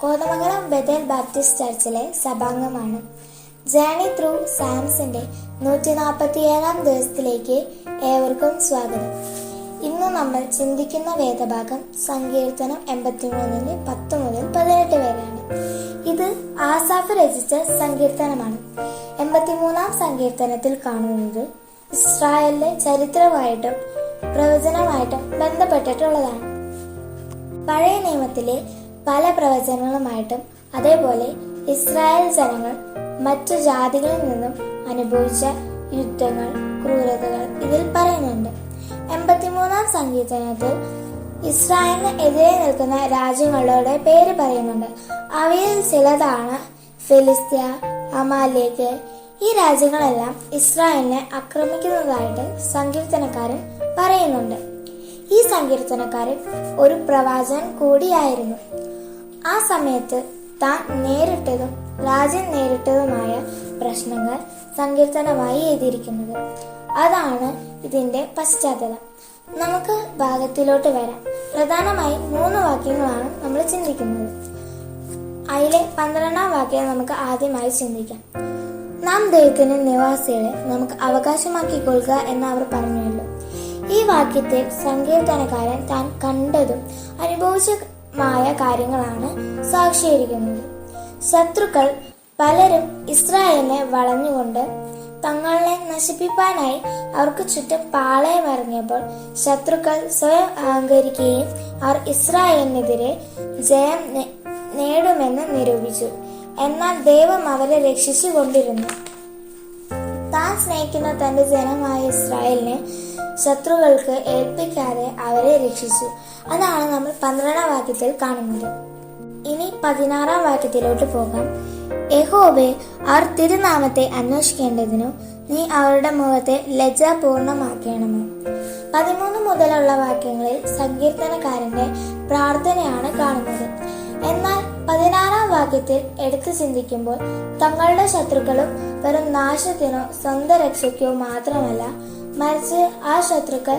Kothamangalam Bethel Baptist ചർച്ചിലെ സഭാംഗമാണ്. Journey through സാംസിന്റെ 147-ാം ദിവസത്തിലേക്ക് ഏവർക്കും സ്വാഗതം. ഇന്ന് നമ്മൾ ചിന്തിക്കുന്ന വേദഭാഗം സങ്കീർത്തനം 83 10 മുതൽ 18 വരെയാണ്. ഇത് ആസാഫ് രചിച്ച സങ്കീർത്തനമാണ്. 83-ാം സങ്കീർത്തനത്തിൽ കാണുന്നത് ഇസ്രായേലിലെ ചരിത്രമായിട്ടും പ്രവചനമായിട്ടും ബന്ധപ്പെട്ടിട്ടുള്ളതാണ്. പഴയ നിയമത്തിലെ പല പ്രവചനങ്ങളുമായിട്ടും അതേപോലെ ഇസ്രായേൽ ജനങ്ങൾ മറ്റു ജാതികളിൽ നിന്നും അനുഭവിച്ച യുദ്ധങ്ങൾ, ക്രൂരതകൾ ഇതിൽ പറയുന്നുണ്ട്. 83-ാം സങ്കീർത്തനത്തിൽ ഇസ്രായേലിന് എതിരെ നിൽക്കുന്ന രാജ്യങ്ങളുടെ പേര് പറയുന്നുണ്ട്. അവയിൽ ചിലതാണ് ഫിലിസ്ത്യ, അമാലേക്ക്. ഈ രാജ്യങ്ങളെല്ലാം ഇസ്രായേലിനെ ആക്രമിക്കുന്നതായിട്ട് സങ്കീർത്തനക്കാരൻ പറയുന്നുണ്ട്. ഈ സങ്കീർത്തനക്കാരൻ ഒരു പ്രവാചകൻ കൂടിയായിരുന്നു. ആ സമയത്ത് താൻ നേരിട്ടതും രാജ്യം നേരിട്ടതുമായ പ്രശ്നങ്ങൾ സങ്കീർത്തനമായി എഴുതിയിരിക്കുന്നത്. അതാണ് ഇതിന്റെ പശ്ചാത്തലം. നമുക്ക് ഭാഗത്തിലോട്ട് വരാം. പ്രധാനമായി 3 വാക്യങ്ങളാണ് നമ്മൾ ചിന്തിക്കുന്നത്. അതിലെ 12-ാം വാക്യം നമുക്ക് ആദ്യമായി ചിന്തിക്കാം. നാം ദൈവത്തിന്റെ നിവാസികളെ നമുക്ക് അവകാശമാക്കിക്കൊള്ളുക എന്ന് അവർ പറഞ്ഞുവല്ലോ. ഈ വാക്യത്തിൽ സങ്കീർത്തനക്കാരൻ താൻ കണ്ടതും അനുഭവിച്ചമായ കാര്യങ്ങളാണ് സാക്ഷീകരിക്കുന്നത്. ശത്രുക്കൾ പലരും ഇസ്രായേലിനെ വളഞ്ഞുകൊണ്ട് തങ്ങളെ നശിപ്പിക്കാനായി അവർക്ക് ചുറ്റും പാളയമിറങ്ങിയപ്പോൾ ശത്രുക്കൾ സ്വയം അഹങ്കരിക്കുകയും അവർ ഇസ്രായേലിനെതിരെ ജയം നേടുമെന്ന് നിരൂപിച്ചു. എന്നാൽ ദൈവം അവരെ രക്ഷിച്ചു കൊണ്ടിരുന്നു. താൻ സ്നേഹിക്കുന്ന തന്റെ ജനമായ ഇസ്രായേലിനെ ശത്രുക്കൾക്ക് ഏൽപ്പിക്കാതെ അവരെ രക്ഷിച്ചു. അതാണ് നമ്മൾ 12-ാം വാക്യത്തിൽ കാണുന്നത്. ഇനി 16-ാം വാക്യത്തിലോട്ട് പോകാം. യഹോവേ, അവർ തിരുനാമത്തെ അന്വേഷിക്കേണ്ടതിനു നീ അവരുടെ മുഖത്തെ ലജ്ജാപൂർണമാക്കണമോ. 13 മുതലുള്ള വാക്യങ്ങളിൽ സങ്കീർത്തനക്കാരന്റെ പ്രാർത്ഥനയാണ് കാണുന്നത്. എന്നാൽ 16-ാം വാക്യത്തിൽ എടുത്തു ചിന്തിക്കുമ്പോൾ തങ്ങളുടെ ശത്രുക്കളും വെറും നാശത്തിനോ സ്വന്തം രക്ഷയ്ക്കോ മാത്രമല്ല, മറിച്ച് ആ ശത്രുക്കൾ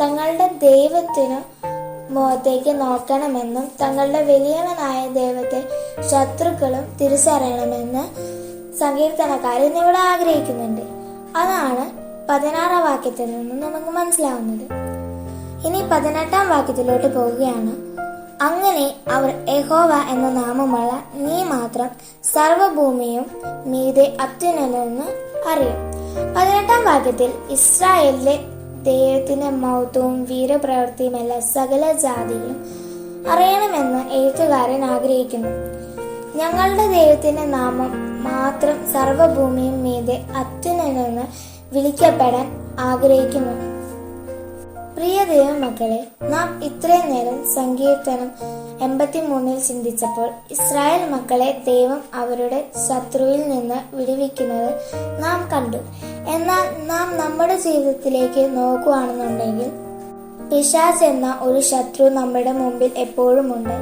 തങ്ങളുടെ ദൈവത്തിനു മുഖത്തേക്ക് നോക്കണമെന്നും തങ്ങളുടെ വലിയവനായ ദൈവത്തെ ശത്രുക്കളും തിരിച്ചറിയണമെന്ന് സങ്കീർത്തനക്കാരൻ ഇവിടെ ആഗ്രഹിക്കുന്നുണ്ട്. അതാണ് 16-ാം വാക്യത്തിൽ നിന്നും നമുക്ക് മനസ്സിലാവുന്നത്. ഇനി 18-ാം വാക്യത്തിലോട്ട് പോവുകയാണ്. അങ്ങനെ അവർ യഹോവ എന്ന നാമമുള്ള നീ മാത്രം സർവഭൂമിയും മീതെ അത്യുന്നതനെന്ന് അറിയും. 18-ാം വാക്യത്തിൽ ഇസ്രായേലിലെ ദൈവത്തിന്റെ മഹത്വവും വീരപ്രവൃത്തിയുമല്ല സകല ജാതികളും അറിയണമെന്ന് എഴുത്തുകാരൻ ആഗ്രഹിക്കുന്നു. ഞങ്ങളുടെ ദൈവത്തിന്റെ നാമം മാത്രം സർവഭൂമിയും മീതെ അത്യുന്നതനെന്ന് വിളിക്കപ്പെടാൻ ആഗ്രഹിക്കുന്നു. പ്രിയ ദൈവമക്കളെ, നാം ഇത്രയും നേരം സങ്കീർത്തനം 83 ചിന്തിച്ചപ്പോൾ ഇസ്രായേൽ മക്കളെ ദൈവം അവരുടെ ശത്രുവിൽ നിന്ന് വിടുവിക്കുന്നത് നാം കണ്ടു. എന്നാൽ നാം നമ്മുടെ ജീവിതത്തിലേക്ക് നോക്കുകയാണെന്നുണ്ടെങ്കിൽ പിശാച് എന്ന ഒരു ശത്രു നമ്മുടെ മുമ്പിൽ എപ്പോഴും ഉണ്ട്.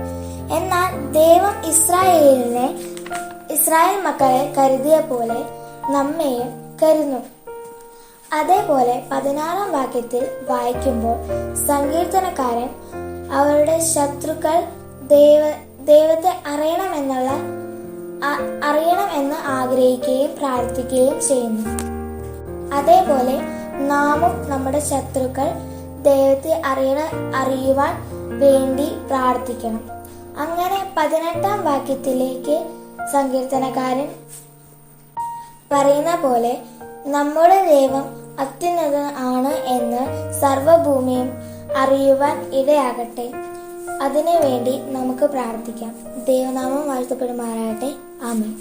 എന്നാൽ ദൈവം ഇസ്രായേൽ മക്കളെ കരുതിയ പോലെ നമ്മെയും കരുതുന്നു. അതേപോലെ 16-ാം വാക്യത്തിൽ വായിക്കുമ്പോൾ സങ്കീർത്തനക്കാരൻ അവരുടെ ശത്രുക്കൾ ദൈവത്തെ അറിയണമെന്ന് ആഗ്രഹിക്കുകയും പ്രാർത്ഥിക്കുകയും ചെയ്യുന്നു. അതേപോലെ നാമും നമ്മുടെ ശത്രുക്കൾ ദൈവത്തെ അറിയുവാൻ വേണ്ടി പ്രാർത്ഥിക്കണം. അങ്ങനെ 18-ാം വാക്യത്തിലേക്ക് സങ്കീർത്തനക്കാരൻ പറയുന്ന പോലെ നമ്മുടെ ദൈവം അത്യുന്നതൻ ആണ് എന്ന് സർവഭൂമിയും അറിയുവാൻ ഇടയാകട്ടെ. അതിനു വേണ്ടി നമുക്ക് പ്രാർത്ഥിക്കാം. ദൈവനാമം വാഴ്ത്തപ്പെടുമാറാകട്ടെ. ആമേൻ.